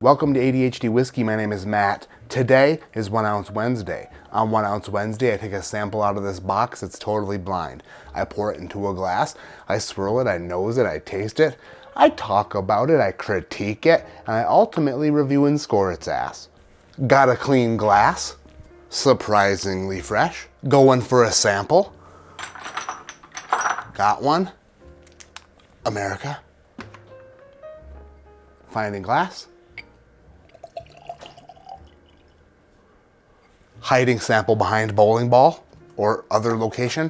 Welcome to ADHD Whiskey. My name is Matt. Today is 1 Ounce Wednesday. On 1 Ounce Wednesday, I take a sample out of this box. It's totally blind. I pour it into a glass. I swirl it. I nose it. I taste it. I talk about it. I critique it. And I ultimately review and score its ass. Got a clean glass. Surprisingly fresh. Going for a sample. Got one. America. Finding glass. Hiding sample behind bowling ball or other location.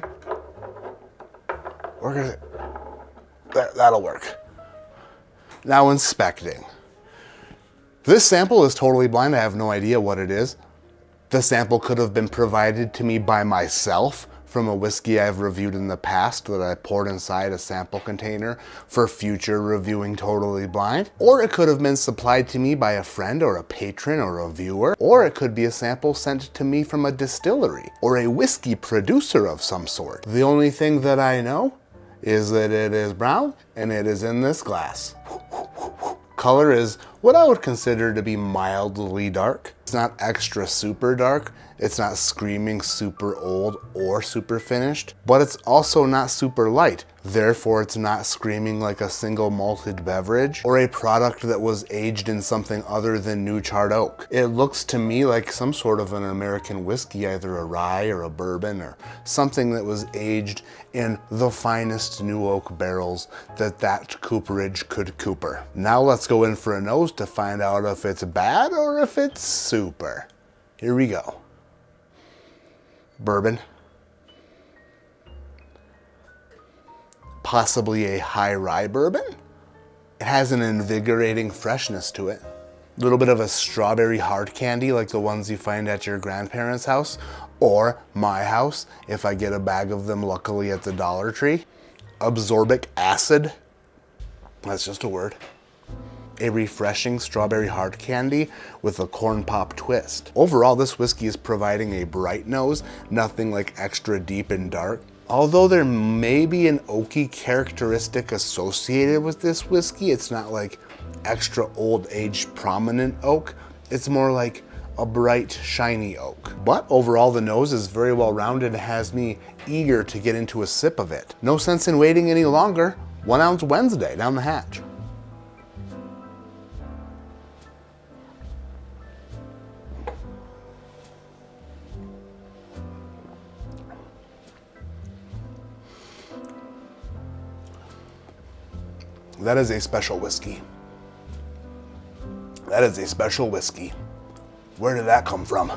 Where is it? That'll work. Now inspecting. This sample is totally blind. I have no idea what it is. The sample could have been provided to me by myself from a whiskey I've reviewed in the past that I poured inside a sample container for future reviewing totally blind. Or it could have been supplied to me by a friend or a patron or a viewer. Or it could be a sample sent to me from a distillery or a whiskey producer of some sort. The only thing that I know is that it is brown and it is in this glass. Color is what I would consider to be mildly dark. It's not extra super dark. It's not screaming super old or super finished, but it's also not super light. Therefore, it's not screaming like a single malted beverage or a product that was aged in something other than new charred oak. It looks to me like some sort of an American whiskey, either a rye or a bourbon or something that was aged in the finest new oak barrels that cooperage could cooper. Now let's go in for a nose to find out if it's bad or if it's super. Here we go. Bourbon. Possibly a high rye bourbon. It has an invigorating freshness to it. A little bit of a strawberry hard candy like the ones you find at your grandparents' house or my house if I get a bag of them luckily at the Dollar Tree. Absorbic acid. That's just a word. A refreshing strawberry hard candy with a corn pop twist. Overall, this whiskey is providing a bright nose, nothing like extra deep and dark. Although there may be an oaky characteristic associated with this whiskey, it's not like extra old aged prominent oak. It's more like a bright, shiny oak. But overall, the nose is very well rounded and has me eager to get into a sip of it. No sense in waiting any longer. 1 Ounce Wednesday down the hatch. That is a special whiskey. That is a special whiskey. Where did that come from?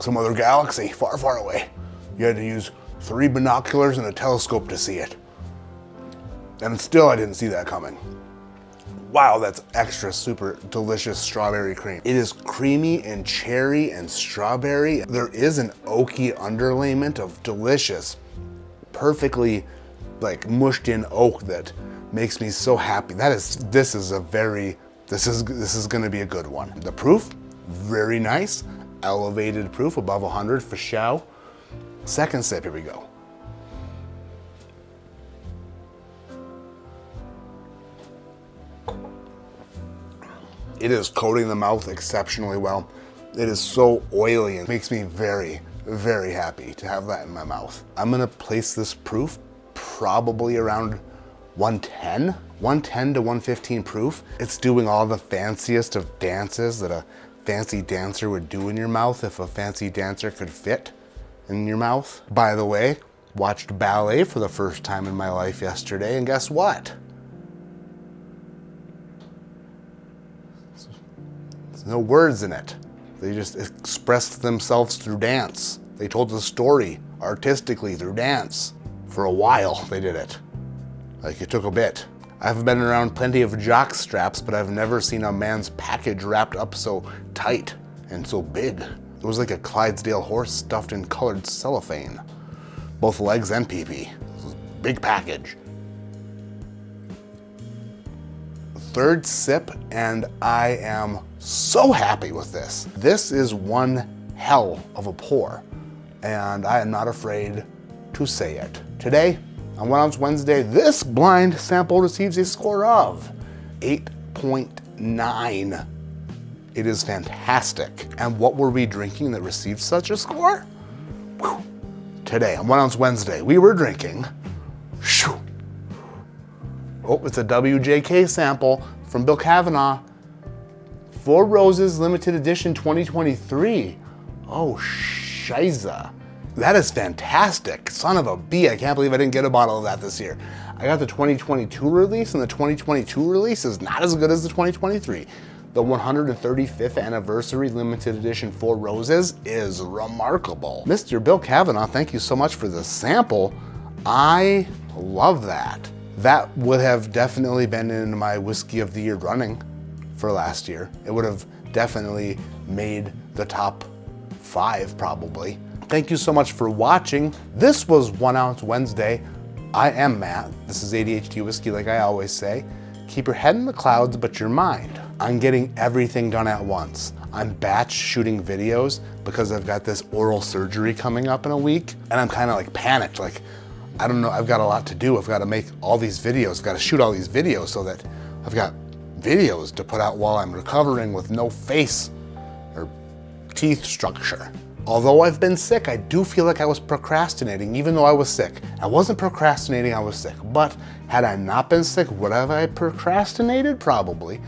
Some other galaxy, far, far away. You had to use 3 binoculars and a telescope to see it. And still I didn't see that coming. Wow, that's extra super delicious strawberry cream. It is creamy and cherry and strawberry. There is an oaky underlayment of delicious, perfectly like mushed in oak that makes me so happy. This is gonna be a good one. The proof, very nice. Elevated proof, above 100 for show. Second sip, here we go. It is coating the mouth exceptionally well. It is so oily and makes me very, very happy to have that in my mouth. I'm gonna place this proof probably around 110 to 115 proof. It's doing all the fanciest of dances that a fancy dancer would do in your mouth if a fancy dancer could fit in your mouth. By the way, watched ballet for the first time in my life yesterday, and guess what? There's no words in it. They just expressed themselves through dance. They told the story artistically through dance. For a while, they did it. Like, it took a bit. I've been around plenty of jock straps, but I've never seen a man's package wrapped up so tight and so big. It was like a Clydesdale horse stuffed in colored cellophane. Both legs and pee-pee. Big package. Third sip, and I am so happy with this. This is one hell of a pour, and I am not afraid to say it. Today, on 1 Ounce Wednesday, this blind sample receives a score of 8.8. 9. It is fantastic. And what were we drinking that received such a score? Whew. Today, on 1 Ounce Wednesday, we were drinking, oh, it's a WJK sample from Bill Kavanaugh. 4 Roses Limited Edition 2023. Oh, shiza. That is fantastic. Son of a bee, I can't believe I didn't get a bottle of that this year. I got the 2022 release, and the 2022 release is not as good as the 2023. The 135th anniversary limited edition 4 Roses is remarkable. Mr. Bill Kavanaugh, thank you so much for the sample. I love that. That would have definitely been in my Whiskey of the Year running for last year. It would have definitely made the top 5 probably. Thank you so much for watching. This was 1 Ounce Wednesday. I am Matt. This is ADHD Whiskey, like I always say. Keep your head in the clouds, but your mind. I'm getting everything done at once. I'm batch shooting videos because I've got this oral surgery coming up in a week, and I'm kind of like panicked, like, I don't know, I've got a lot to do. I've got to make all these videos, I've got to shoot all these videos so that I've got videos to put out while I'm recovering with no face or teeth structure. Although I've been sick, I do feel like I was procrastinating, even though I was sick. I wasn't procrastinating, I was sick. But had I not been sick, would have I procrastinated? Probably.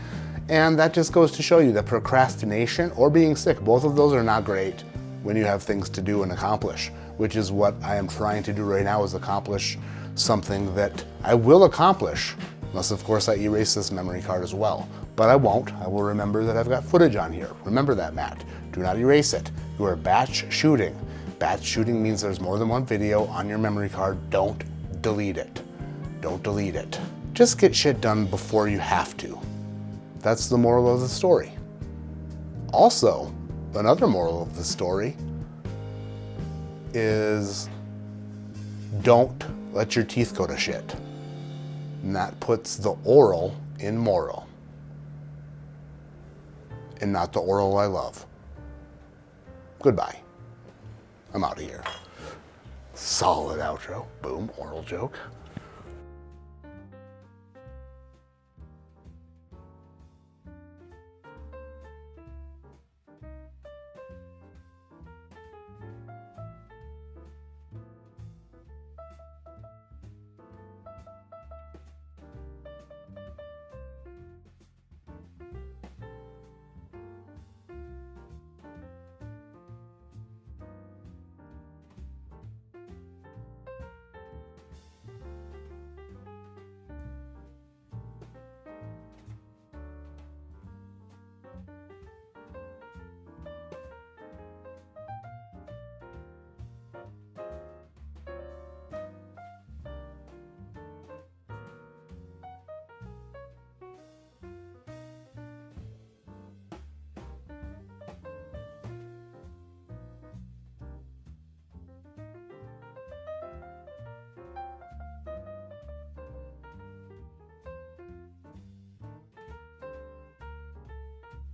And that just goes to show you that procrastination or being sick, both of those are not great when you have things to do and accomplish, which is what I am trying to do right now, is accomplish something that I will accomplish. Unless, of course, I erase this memory card as well. But I won't. I will remember that I've got footage on here. Remember that, Matt. Do not erase it. You are batch shooting. Batch shooting means there's more than one video on your memory card. Don't delete it. Don't delete it. Just get shit done before you have to. That's the moral of the story. Also, another moral of the story is don't let your teeth go to shit. And that puts the oral in moral. And not the oral I love. Goodbye. I'm out of here. Solid outro. Boom, oral joke.